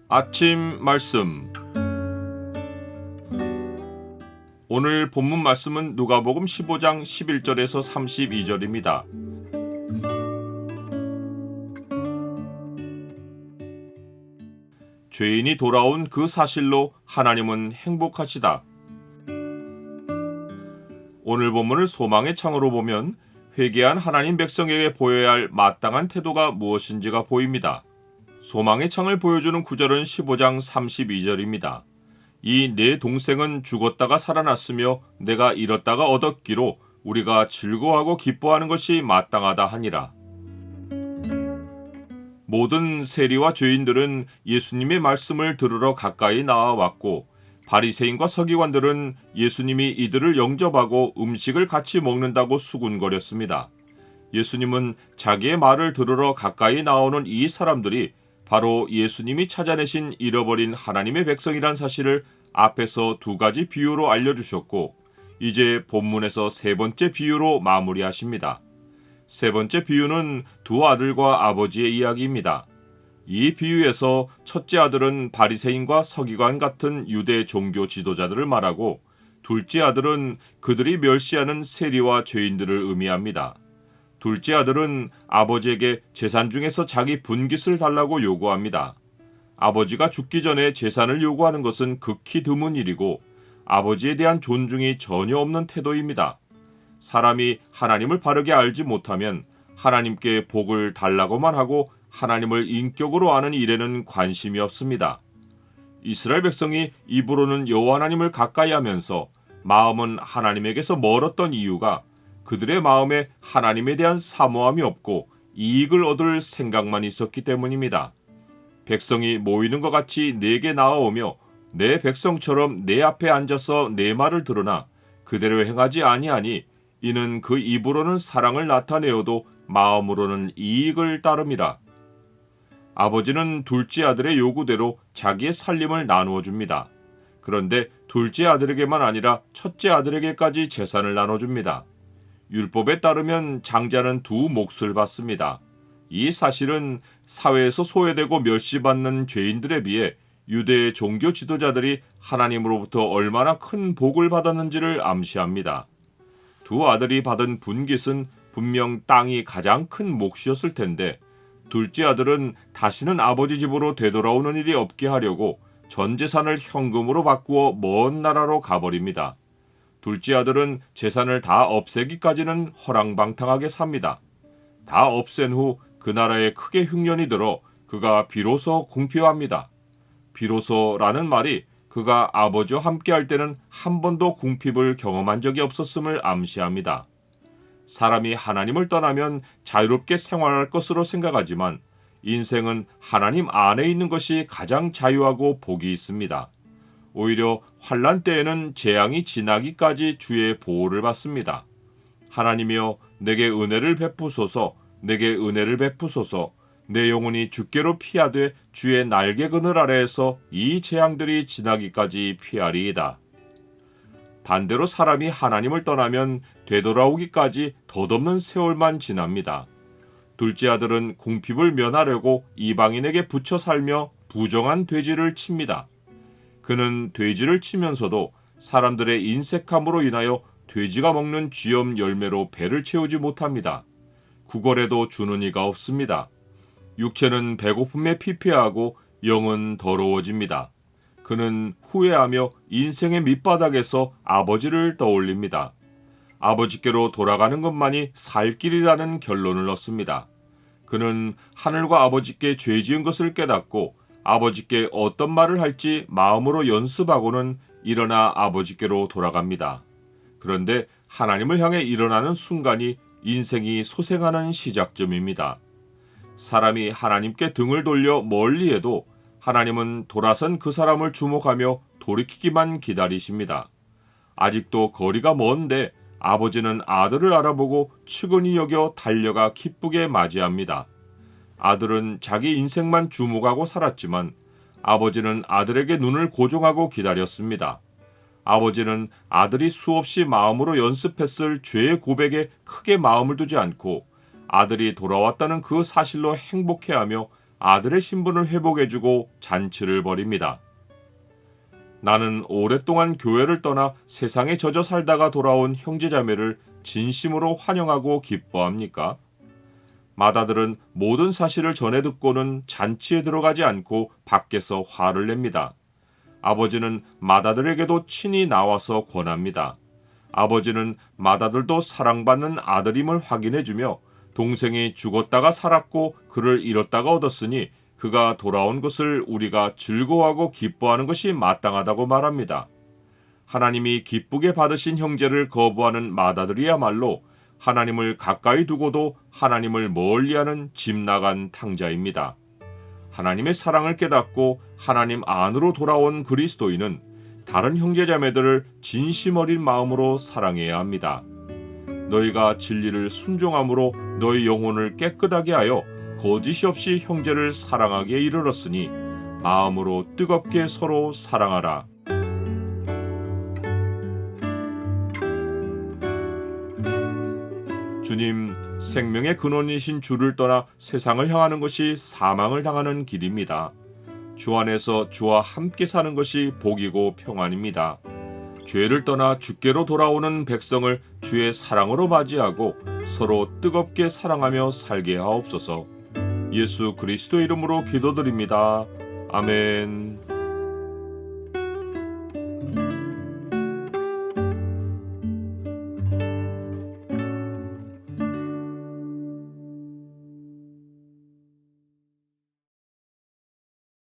아침 말씀. 오늘 본문 말씀은 누가복음 15장 11절에서 32절입니다. 죄인이 돌아온 그 사실로 하나님은 행복하시다. 오늘 본문을 소망의 창으로 보면 회개한 하나님 백성에게 보여야 할 마땅한 태도가 무엇인지가 보입니다. 소망의 창을 보여주는 구절은 15장 32절입니다. 이 내 동생은 죽었다가 살아났으며 내가 잃었다가 얻었기로 우리가 즐거워하고 기뻐하는 것이 마땅하다 하니라. 모든 세리와 죄인들은 예수님의 말씀을 들으러 가까이 나와왔고 바리새인과 서기관들은 예수님이 이들을 영접하고 음식을 같이 먹는다고 수군거렸습니다. 예수님은 자기의 말을 들으러 가까이 나오는 이 사람들이 바로 예수님이 찾아내신 잃어버린 하나님의 백성이란 사실을 앞에서 두 가지 비유로 알려주셨고 이제 본문에서 세 번째 비유로 마무리하십니다. 세 번째 비유는 두 아들과 아버지의 이야기입니다. 이 비유에서 첫째 아들은 바리새인과 서기관 같은 유대 종교 지도자들을 말하고 둘째 아들은 그들이 멸시하는 세리와 죄인들을 의미합니다. 둘째 아들은 아버지에게 재산 중에서 자기 분깃을 달라고 요구합니다. 아버지가 죽기 전에 재산을 요구하는 것은 극히 드문 일이고 아버지에 대한 존중이 전혀 없는 태도입니다. 사람이 하나님을 바르게 알지 못하면 하나님께 복을 달라고만 하고 하나님을 인격으로 아는 일에는 관심이 없습니다. 이스라엘 백성이 입으로는 여호와 하나님을 가까이 하면서 마음은 하나님에게서 멀었던 이유가 그들의 마음에 하나님에 대한 사모함이 없고 이익을 얻을 생각만 있었기 때문입니다. 백성이 모이는 것 같이 내게 나아오며 내 백성처럼 내 앞에 앉아서 내 말을 들으나 그대로 행하지 아니하니 이는 그 입으로는 사랑을 나타내어도 마음으로는 이익을 따름이라. 아버지는 둘째 아들의 요구대로 자기의 살림을 나누어 줍니다. 그런데 둘째 아들에게만 아니라 첫째 아들에게까지 재산을 나눠줍니다. 율법에 따르면 장자는 두 몫을 받습니다. 이 사실은 사회에서 소외되고 멸시받는 죄인들에 비해 유대의 종교 지도자들이 하나님으로부터 얼마나 큰 복을 받았는지를 암시합니다. 두 아들이 받은 분깃은 분명 땅이 가장 큰 몫이었을 텐데 둘째 아들은 다시는 아버지 집으로 되돌아오는 일이 없게 하려고 전 재산을 현금으로 바꾸어 먼 나라로 가버립니다. 둘째 아들은 재산을 다 없애기까지는 허랑방탕하게 삽니다. 다 없앤 후 그 나라에 크게 흉년이 들어 그가 비로소 궁핍합니다. 비로소라는 말이 그가 아버지와 함께 할 때는 한 번도 궁핍을 경험한 적이 없었음을 암시합니다. 사람이 하나님을 떠나면 자유롭게 생활할 것으로 생각하지만 인생은 하나님 안에 있는 것이 가장 자유하고 복이 있습니다. 오히려 환난 때에는 재앙이 지나기까지 주의 보호를 받습니다. 하나님이여 내게 은혜를 베푸소서, 내게 은혜를 베푸소서. 내 영혼이 주께로 피하되 주의 날개 그늘 아래에서 이 재앙들이 지나기까지 피하리이다. 반대로 사람이 하나님을 떠나면 되돌아오기까지 덧없는 세월만 지납니다. 둘째 아들은 궁핍을 면하려고 이방인에게 붙여 살며 부정한 돼지를 칩니다. 그는 돼지를 치면서도 사람들의 인색함으로 인하여 돼지가 먹는 쥐염 열매로 배를 채우지 못합니다. 구걸에도 주는 이가 없습니다. 육체는 배고픔에 피폐하고 영은 더러워집니다. 그는 후회하며 인생의 밑바닥에서 아버지를 떠올립니다. 아버지께로 돌아가는 것만이 살 길이라는 결론을 얻습니다. 그는 하늘과 아버지께 죄 지은 것을 깨닫고 아버지께 어떤 말을 할지 마음으로 연습하고는 일어나 아버지께로 돌아갑니다. 그런데 하나님을 향해 일어나는 순간이 인생이 소생하는 시작점입니다. 사람이 하나님께 등을 돌려 멀리해도 하나님은 돌아선 그 사람을 주목하며 돌이키기만 기다리십니다. 아직도 거리가 먼데 아버지는 아들을 알아보고 측은히 여겨 달려가 기쁘게 맞이합니다. 아들은 자기 인생만 주목하고 살았지만 아버지는 아들에게 눈을 고정하고 기다렸습니다. 아버지는 아들이 수없이 마음으로 연습했을 죄의 고백에 크게 마음을 두지 않고 아들이 돌아왔다는 그 사실로 행복해하며 아들의 신분을 회복해주고 잔치를 벌입니다. 나는 오랫동안 교회를 떠나 세상에 젖어 살다가 돌아온 형제자매를 진심으로 환영하고 기뻐합니까? 맏아들은 모든 사실을 전해 듣고는 잔치에 들어가지 않고 밖에서 화를 냅니다. 아버지는 맏아들에게도 친히 나와서 권합니다. 아버지는 맏아들도 사랑받는 아들임을 확인해주며 동생이 죽었다가 살았고 그를 잃었다가 얻었으니 그가 돌아온 것을 우리가 즐거워하고 기뻐하는 것이 마땅하다고 말합니다. 하나님이 기쁘게 받으신 형제를 거부하는 맏아들이야말로 하나님을 가까이 두고도 하나님을 멀리하는 집 나간 탕자입니다. 하나님의 사랑을 깨닫고 하나님 안으로 돌아온 그리스도인은 다른 형제자매들을 진심 어린 마음으로 사랑해야 합니다. 너희가 진리를 순종함으로 너희 영혼을 깨끗하게 하여 거짓이 없이 형제를 사랑하기에 이르렀으니 마음으로 뜨겁게 서로 사랑하라. 주님, 생명의 근원이신 주를 떠나 세상을 향하는 것이 사망을 당하는 길입니다. 주 안에서 주와 함께 사는 것이 복이고 평안입니다. 죄를 떠나 주께로 돌아오는 백성을 주의 사랑으로 맞이하고 서로 뜨겁게 사랑하며 살게 하옵소서. 예수 그리스도 이름으로 기도드립니다. 아멘.